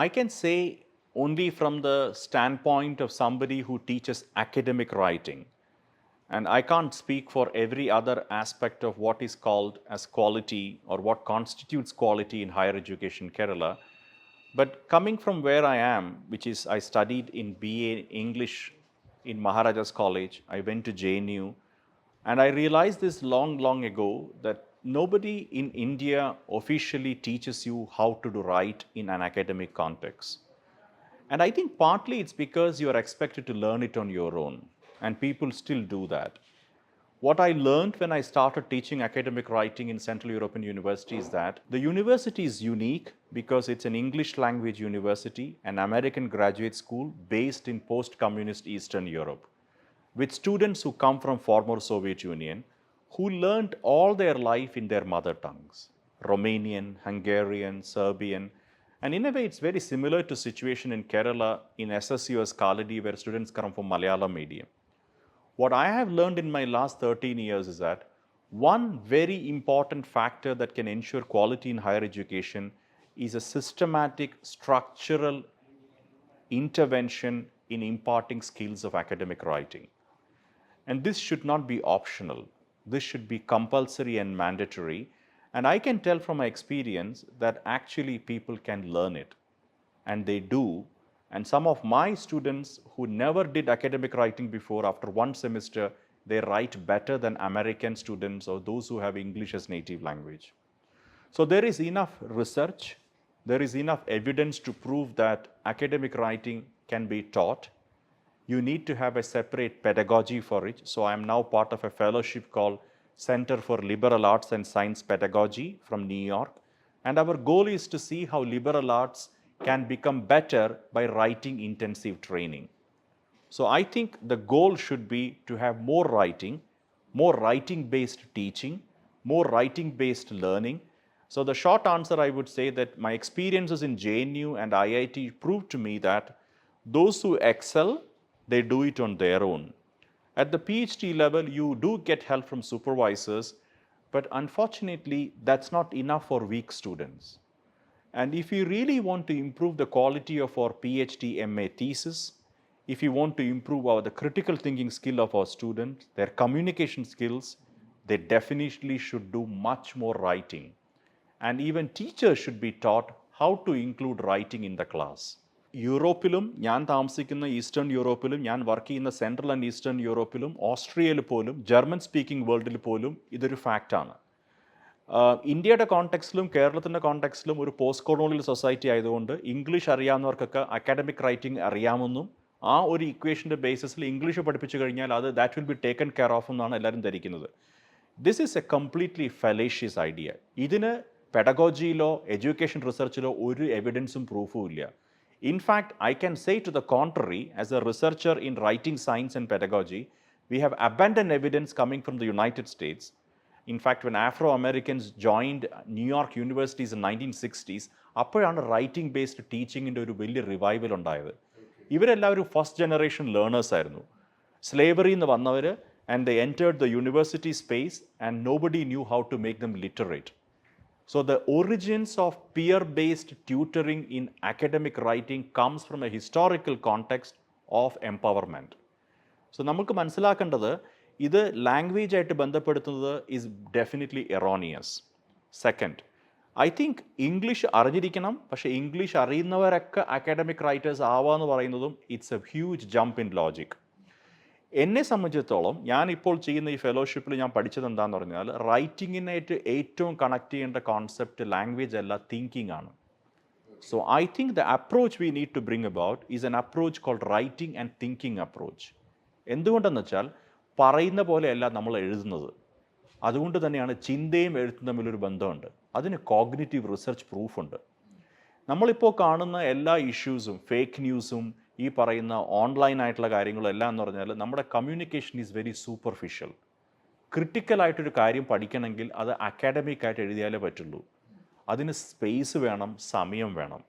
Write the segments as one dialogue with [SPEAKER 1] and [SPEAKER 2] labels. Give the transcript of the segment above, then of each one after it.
[SPEAKER 1] I can say only from the standpoint of somebody who teaches academic writing. And I can't speak for every other aspect of what is called as quality or what constitutes quality in higher education in Kerala. But coming from where I am, which is I studied in BA English in Maharaja's College, I went to JNU, and I realized this long ago that nobody in India officially teaches you how to do write in an academic context. And I think partly it's because you are expected to learn it on your own, and people still do that. What I learned when I started teaching academic writing in Central European University is that the university is unique because it's an English language university, an American graduate school based in post-communist Eastern Europe, with students who come from former Soviet Union, who learned all their life in their mother tongues, Romanian, Hungarian, Serbian, and in a way it's very similar to situation in Kerala in SSU as Kaladi, where students come from Malayalam medium. What I have learned in my last 13 years is that one very important factor that can ensure quality in higher education is a systematic, structural intervention in imparting skills of academic writing. And this should not be optional. This should be compulsory and mandatory. And I can tell from my experience that actually people can learn it. And they do. And some of my students who never did academic writing before, after one semester, they write better than American students or those who have English as native language. So there is enough research, there is enough evidence to prove that academic writing can be taught. You need to have a separate pedagogy for it. So I am now part of a fellowship called Center for Liberal Arts and Science Pedagogy from New York. And our goal is to see how liberal arts can become better by writing intensive training. So I think the goal should be to have more writing-based teaching, more writing-based learning. So the short answer, I would say that my experiences in JNU and IIT proved to me that those who excel, they do it on their own. At the PhD level, you do get help from supervisors, but unfortunately, that's not enough for weak students. And if you really want to improve the quality of our PhD MA thesis, if you want to improve the critical thinking skill of our students, their communication skills, they definitely should do much more writing. And even teachers should be taught how to include writing in the class. യൂറോപ്പിലും ഞാൻ താമസിക്കുന്ന eastern യൂറോപ്പിലും ഞാൻ work ചെയ്യുന്ന central and eastern യൂറോപ്പിലും ഓസ്ട്രിയയിൽ പോലും German speaking വേൾഡിൽ പോലും ഇതൊരു ഫാക്റ്റാണ്. ഇന്ത്യയുടെ കോണ്ടെക്സ്റ്റിലും കേരളത്തിൻ്റെ കോണ്ടെക്സ്റ്റിലും ഒരു പോസ്റ്റ് കൊളോണിയൽ സൊസൈറ്റി ആയതുകൊണ്ട് ഇംഗ്ലീഷ് അറിയാവുന്നവർക്കൊക്കെ അക്കാഡമിക് റൈറ്റിംഗ് അറിയാമെന്നും ആ ഒരു ഇക്വേഷൻ്റെ ബേസിസിൽ ഇംഗ്ലീഷ് പഠിപ്പിച്ചു കഴിഞ്ഞാൽ അത് that will be taken care of എന്നാണ് എല്ലാവരും ധരിക്കുന്നത്. This is a completely fallacious idea. ഇതിന് പെഡഗോജിയിലോ എഡ്യൂക്കേഷൻ റിസർച്ചിലോ ഒരു എവിഡൻസും പ്രൂഫും ഇല്ല. In fact, I can say to the contrary, as a researcher in writing science and pedagogy, we have abundant evidence coming from the United States. In fact, when Afro-Americans joined New York universities in 1960s, appoyana writing-based teaching into a വലിയ revival ഉണ്ടായത്. ഇവരെല്ലാവരും first generation learners ആയിരുന്നു. സ്ലേവറിയിൽ നിന്ന് വന്നവർ, and they entered the university space and nobody knew how to make them literate. So the origins of peer-based tutoring in academic writing comes from a historical context of empowerment. So നമുക്ക് മനസ്സിലാക്കേണ്ടത് ഇത് language ആയിട്ട് ബന്ധപ്പെടുത്തുന്നത് is definitely erroneous. Second, I think English അറിഞ്ഞിരിക്കണം, പക്ഷേ English അറിയുന്നവരൊക്കെ academic writers ആവാന്ന് പറയുന്നതും it's a huge jump in logic. എന്നെ സംബന്ധിച്ചിടത്തോളം ഞാനിപ്പോൾ ചെയ്യുന്ന ഈ ഫെലോഷിപ്പിൽ ഞാൻ പഠിച്ചത് എന്താണെന്ന് പറഞ്ഞാൽ റൈറ്റിങ്ങിനായിട്ട് ഏറ്റവും കണക്ട് ചെയ്യേണ്ട കോൺസെപ്റ്റ് ലാംഗ്വേജ് അല്ല, തിങ്കിങ് ആണ്. So I think the approach we need to bring about is an approach called writing and thinking approach. എന്തുകൊണ്ടെന്ന് വെച്ചാൽ പറയുന്ന പോലെയല്ല നമ്മൾ എഴുതുന്നത്. അതുകൊണ്ട് തന്നെയാണ് ചിന്തയും എഴുത്തും തമ്മിലൊരു ബന്ധമുണ്ട്. അതിന് കോഗ്നിറ്റീവ് റിസർച്ച് പ്രൂഫുണ്ട്. നമ്മളിപ്പോൾ കാണുന്ന എല്ലാ ഇഷ്യൂസും ഫേക്ക് ന്യൂസും ഈ പറയുന്ന ഓൺലൈനായിട്ടുള്ള കാര്യങ്ങളെല്ലാം എന്ന് പറഞ്ഞാൽ നമ്മുടെ കമ്മ്യൂണിക്കേഷൻ ഈസ് വെരി സൂപ്പർഫിഷ്യൽ. ക്രിട്ടിക്കലായിട്ടൊരു കാര്യം പഠിക്കണമെങ്കിൽ അത് അക്കാഡമിക്കായിട്ട് എഴുതിയാലേ പറ്റുള്ളൂ. അതിന് സ്പേസ് വേണം, സമയം വേണം.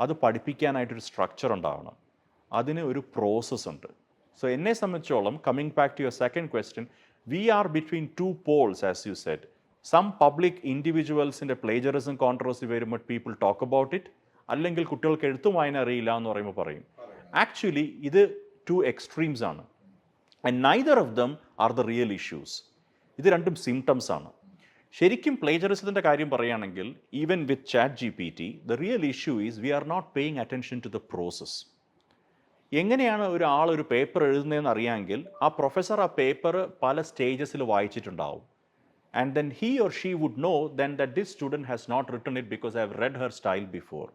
[SPEAKER 1] അത് പഠിപ്പിക്കാനായിട്ടൊരു സ്ട്രക്ചർ ഉണ്ടാവണം. അതിന് ഒരു പ്രോസസ്സ് ഉണ്ട്. സോ എന്നെ സംബന്ധിച്ചോളം, coming back to your second question, we are between two poles as you said. Some public ഇൻഡിവിജ്വൽസിൻ്റെ പ്ലേജറിസം കോൺട്രവേഴ്സി വരുമ്പോൾ പീപ്പിൾ ടോക്ക് അബൌട്ട് ഇറ്റ്. അല്ലെങ്കിൽ കുട്ടികൾക്ക് എഴുത്തും വായന അറിയില്ല എന്ന് പറയുമ്പോൾ പറയും. ആക്ച്വലി ഇത് ടു എക്സ്ട്രീംസ് ആണ്. And neither of them are the real issues. ഇത് രണ്ടും സിംറ്റംസ് ആണ്. ശരിക്കും പ്ലേജറിസത്തിൻ്റെ കാര്യം പറയുകയാണെങ്കിൽ even with ChatGPT the real issue is we are not paying attention to the process. എങ്ങനെയാണ് ഒരാൾ ഒരു പേപ്പർ എഴുതുന്നതെന്ന് അറിയാമെങ്കിൽ ആ പ്രൊഫസർ ആ പേപ്പർ പല സ്റ്റേജസിൽ വായിച്ചിട്ടുണ്ടാവും. And then he or she would know then that this student has not written it because I have read her style before.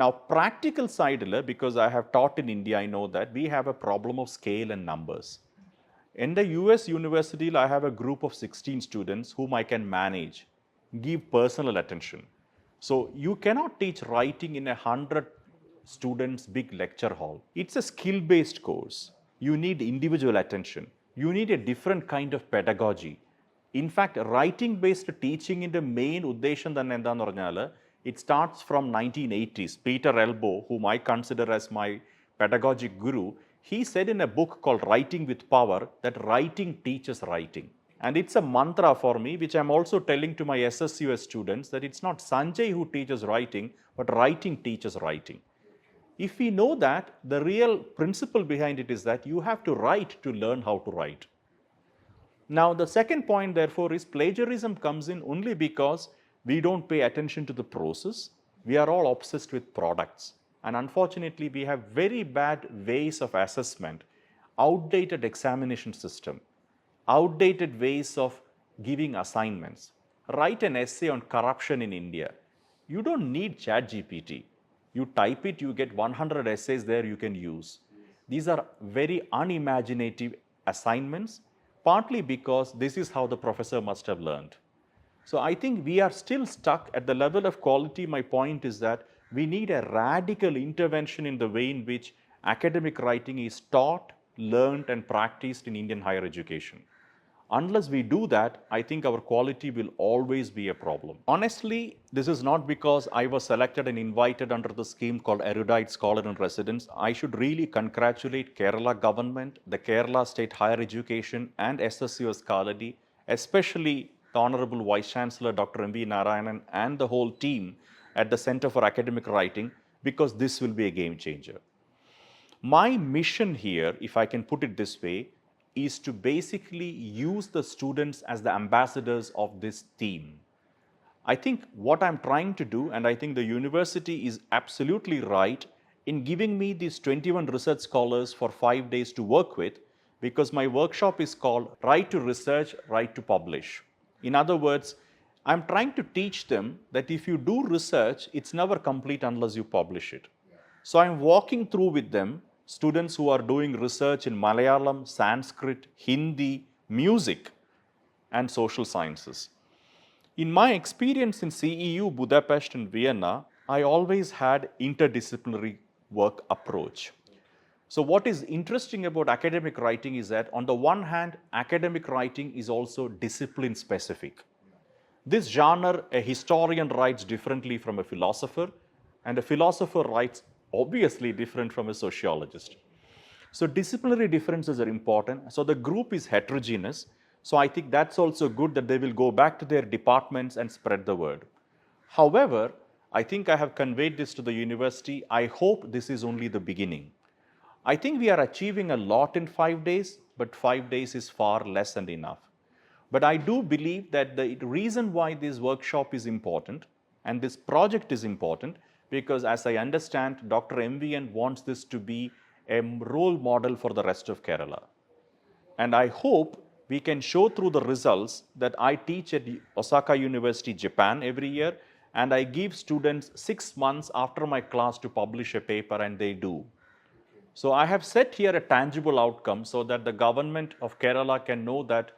[SPEAKER 1] Now, practical side, because I have taught in India, I know that we have a problem of scale and numbers. In the US university, I have a group of 16 students whom I can manage, give personal attention. So, you cannot teach writing in 100 students big lecture hall. It's a skill-based course. You need individual attention. You need a different kind of pedagogy. In fact, writing-based teaching in the main ഉദ്ദേശം തന്നെ എന്താണെന്ന് പറഞ്ഞാൽ it starts from 1980s. Peter Elbow, whom I consider as my pedagogic guru, he said in a book called Writing with Power that writing teaches writing. And it's a mantra for me, which I'm also telling to my SSUS students, that it's not Sanjay who teaches writing, but writing teaches writing. If we know that, the real principle behind it is that you have to write to learn how to write. Now, the second point, therefore, is plagiarism comes in only because we don't pay attention to the process. We are all obsessed with products. And unfortunately, we have very bad ways of assessment, outdated examination system, outdated ways of giving assignments. Write an essay on corruption in India. You don't need ChatGPT. You type it, you get 100 essays there you can use. These are very unimaginative assignments, partly because this is how the professor must have learned. So I think we are still stuck at the level of quality. My point is that we need a radical intervention in the way in which academic writing is taught, learned, and practiced in Indian higher education. Unless we do that, I think our quality will always be a problem. Honestly, this is not because I was selected and invited under the scheme called Erudite Scholar in Residence. I should really congratulate Kerala government, the Kerala State Higher Education, and SSUS Scholarly, especially the Honorable Vice Chancellor Dr. M.V. Narayanan and the whole team at the Center for Academic Writing, because this will be a game changer. My mission here, if I can put it this way, is to basically use the students as the ambassadors of this theme. I think what I'm trying to do, and I think the university is absolutely right in giving me these 21 research scholars for 5 days to work with, because my workshop is called Write to Research, Write to Publish. In other words, I'm trying to teach them that if you do research, it's never complete unless you publish it. So I'm walking through with them students who are doing research in Malayalam, Sanskrit, Hindi, music, and social sciences. In my experience in CEU, Budapest, and Vienna, I always had interdisciplinary work approach. So what is interesting about academic writing is that on the one hand, academic writing is also discipline specific. This genre, a historian writes differently from a philosopher, and a philosopher writes obviously different from a sociologist. So disciplinary differences are important. So the group is heterogeneous. So I think that's also good that they will go back to their departments and spread the word. However, I think I have conveyed this to the university. I hope this is only the beginning. I think we are achieving a lot in 5 days, but 5 days is far less than enough. But I do believe that the reason why this workshop is important and this project is important, because as I understand, Dr. MVN wants this to be a role model for the rest of Kerala. And I hope we can show through the results that I teach at Osaka University, Japan every year, and I give students 6 months after my class to publish a paper, and they do. So I have set here a tangible outcome so that the government of Kerala can know that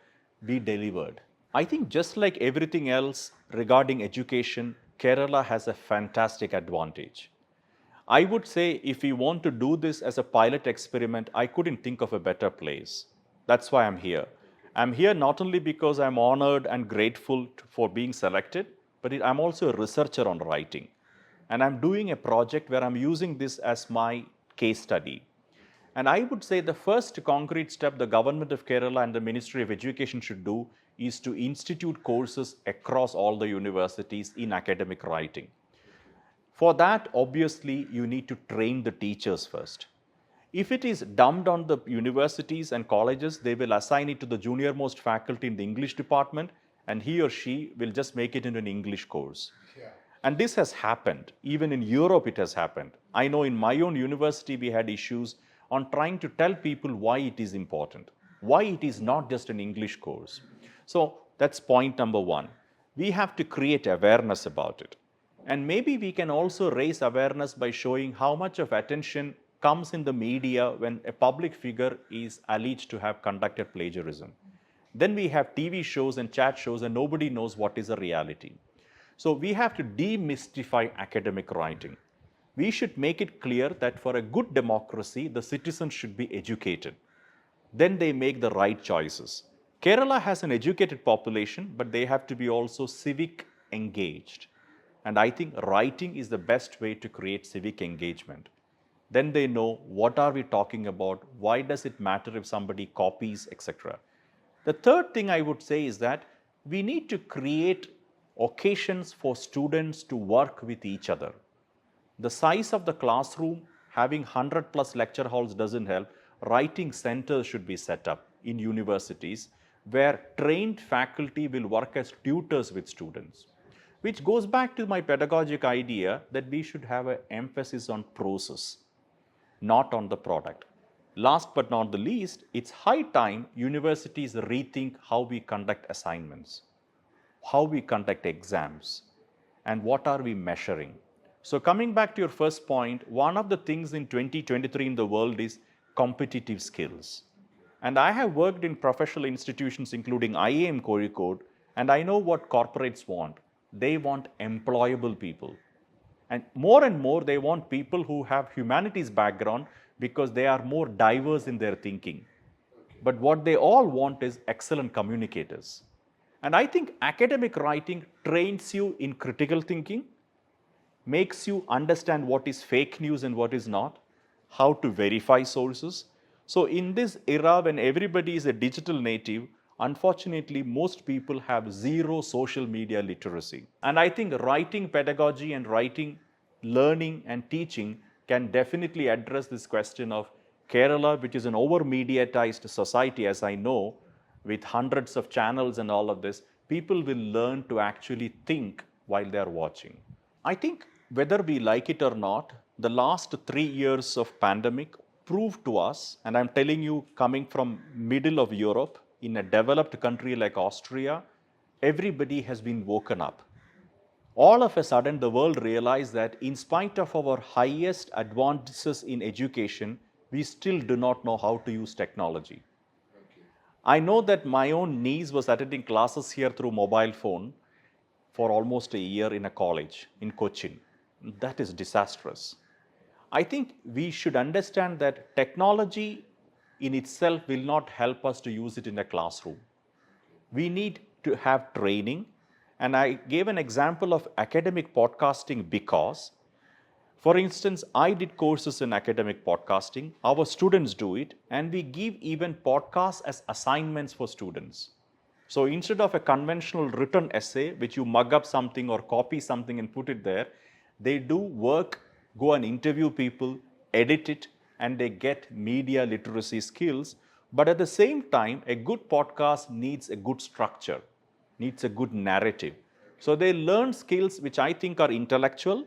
[SPEAKER 1] we delivered. I think just like everything else regarding education, Kerala has a fantastic advantage. I would say if we want to do this as a pilot experiment, I couldn't think of a better place. That's why I'm here. I'm here not only because I'm honored and grateful for being selected, but I'm also a researcher on writing. And I'm doing a project where I'm using this as my case study. And I would say the first concrete step the government of Kerala and the Ministry of Education should do is to institute courses across all the universities in academic writing. For that, obviously, you need to train the teachers first. If it is dumped on the universities and colleges, they will assign it to the junior most faculty in the English department, and he or she will just make it into an English course. Yeah. And this has happened. Even in Europe, it has happened. I know in my own university, we had issues on trying to tell people why it is important, why it is not just an English course. So that's point number one. We have to create awareness about it. And maybe we can also raise awareness by showing how much of attention comes in the media when a public figure is alleged to have conducted plagiarism. Then we have TV shows and chat shows and nobody knows what is the reality. So we have to demystify academic writing. We should make it clear that for a good democracy, the citizens should be educated. Then they make the right choices. Kerala has an educated population, but they have to be also civic engaged. And I think writing is the best way to create civic engagement. Then they know what are we talking about, why does it matter if somebody copies, etc. The third thing I would say is that we need to create occasions for students to work with each other. The size of the classroom, having 100 plus lecture halls doesn't help. Writing centers should be set up in universities where trained faculty will work as tutors with students, which goes back to my pedagogic idea that we should have an emphasis on process, not on the product. Last but not the least, it's high time universities rethink how we conduct assignments, how we conduct exams, and what are we measuring. So coming back to your first point, one of the things in 2023 in the world is competitive skills. And I have worked in professional institutions including IAM Kozhikode, and I know what corporates want. They want employable people. And more they want people who have humanities background because they are more diverse in their thinking. But what they all want is excellent communicators. And I think academic writing trains you in critical thinking, makes you understand what is fake news and what is not, how to verify sources. So in this era when everybody is a digital native, unfortunately, most people have zero social media literacy. And I think writing pedagogy and writing learning and teaching can definitely address this question of Kerala, which is an over-mediatized society, as I know, with hundreds of channels and all of this. People will learn to actually think while they are watching. I think whether we like it or not, the last 3 years of pandemic proved to us, and I'm telling you, coming from middle of Europe, in a developed country like Austria, everybody has been woken up. All of a sudden, the world realized that in spite of our highest advances in education, we still do not know how to use technology. Okay. I know that my own niece was attending classes here through mobile phone for almost a year in a college in Cochin. That is disastrous. I think we should understand that technology in itself will not help us to use it in a classroom. We need to have training. And I gave an example of academic podcasting because, for instance, I did courses in academic podcasting. Our students do it, and we give even podcasts as assignments for students. So instead of a conventional written essay, which you mug up something or copy something and put it there, they do work, go and interview people, edit it, and they get media literacy skills. But at the same time, a good podcast needs a good structure, needs a good narrative. So they learn skills which I think are intellectual,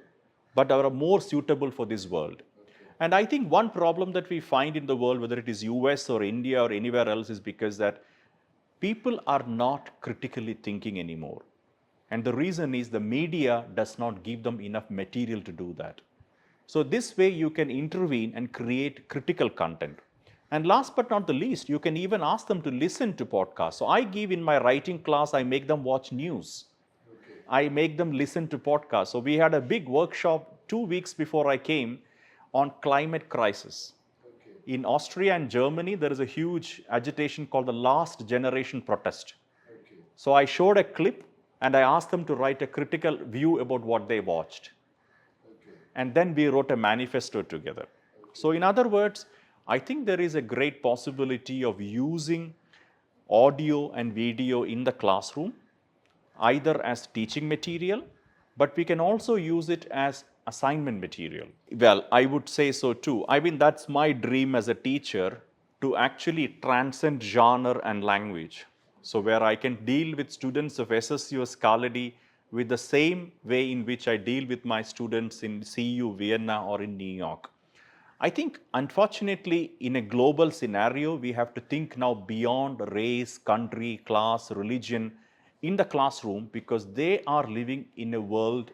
[SPEAKER 1] but are more suitable for this world. And I think one problem that we find in the world, whether it is US or India or anywhere else, is because that people are not critically thinking anymore. And the reason is the media does not give them enough material to do that. So this way you can intervene and create critical content. And last but not the least, you can even ask them to listen to podcasts. So I give in my writing class, I make them watch news. Okay. I make them listen to podcasts. So we had a big workshop 2 weeks before I came on climate crisis. Okay. In Austria and Germany, there is a huge agitation called the last generation protest. Okay. So I showed a clip and I asked them to write a critical view about what they watched. Okay. And then we wrote a manifesto together. Okay. So in other words, I think there is a great possibility of using audio and video in the classroom, either as teaching material, but we can also use it as assignment material. Well, I would say so too. I mean, that's my dream as a teacher, to actually transcend genre and language. So where I can deal with students of SSU or Scholarly with the same way in which I deal with my students in CU, Vienna, or in New York. I think, unfortunately, in a global scenario, we have to think now beyond race, country, class, religion in the classroom, because they are living in a world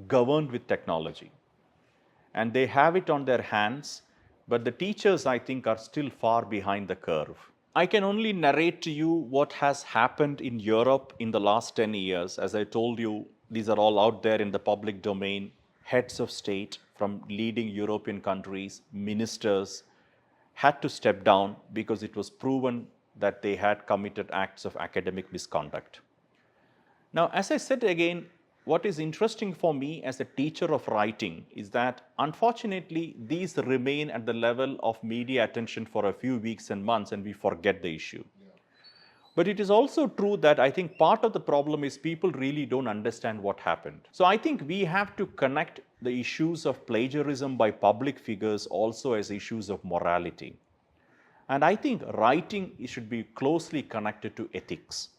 [SPEAKER 1] governed with technology. And they have it on their hands, but the teachers, I think, are still far behind the curve. I can only narrate to you what has happened in Europe in the last 10 years. As I told you, these are all out there in the public domain. Heads of state from leading European countries, ministers, had to step down because it was proven that they had committed acts of academic misconduct. Now, as I said again, what is interesting for me as a teacher of writing is that, unfortunately, these remain at the level of media attention for a few weeks and months, and we forget the issue. But it is also true that I think part of the problem is people really don't understand what happened. So I think we have to connect the issues of plagiarism by public figures also as issues of morality. And I think writing should be closely connected to ethics.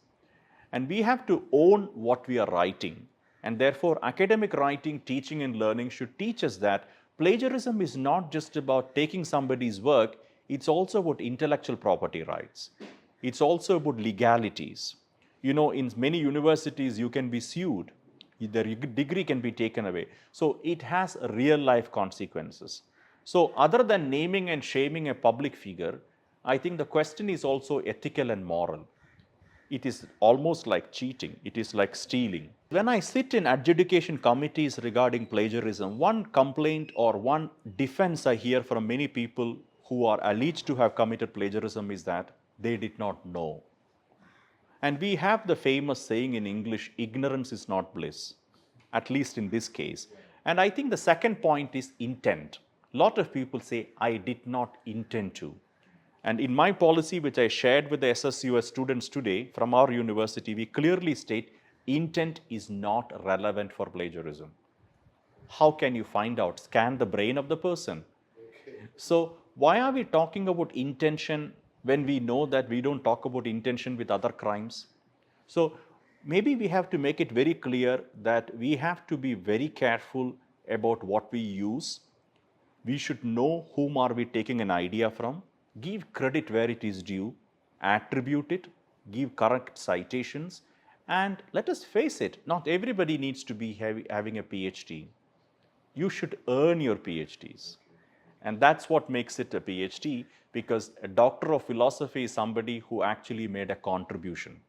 [SPEAKER 1] And we have to own what we are writing. And therefore, academic writing, teaching and learning should teach us that plagiarism is not just about taking somebody's work, it's also about intellectual property rights. It's also about legalities. You know, in many universities, you can be sued. The degree can be taken away. So it has real life consequences. So other than naming and shaming a public figure, I think the question is also ethical and moral. It is almost like cheating. It is like stealing. When I sit in adjudication committees regarding plagiarism, one complaint or one defense I hear from many people who are alleged to have committed plagiarism is that they did not know. And we have the famous saying in English, ignorance is not bliss, at least in this case. And I think the second point is intent. A lot of people say, I did not intend to. And in my policy, which I shared with the SSUS students today from our university, we clearly state intent is not relevant for plagiarism. How can you find out? Scan the brain of the person. Okay. So why are we talking about intention when we know that we don't talk about intention with other crimes? So maybe we have to make it very clear that we have to be very careful about what we use. We should know whom are we taking an idea from. Give credit where it is due, attribute it, give correct citations, and let us face it, not everybody needs to be having a PhD. You should earn your PhDs. And that's what makes it a PhD, because a doctor of philosophy is somebody who actually made a contribution.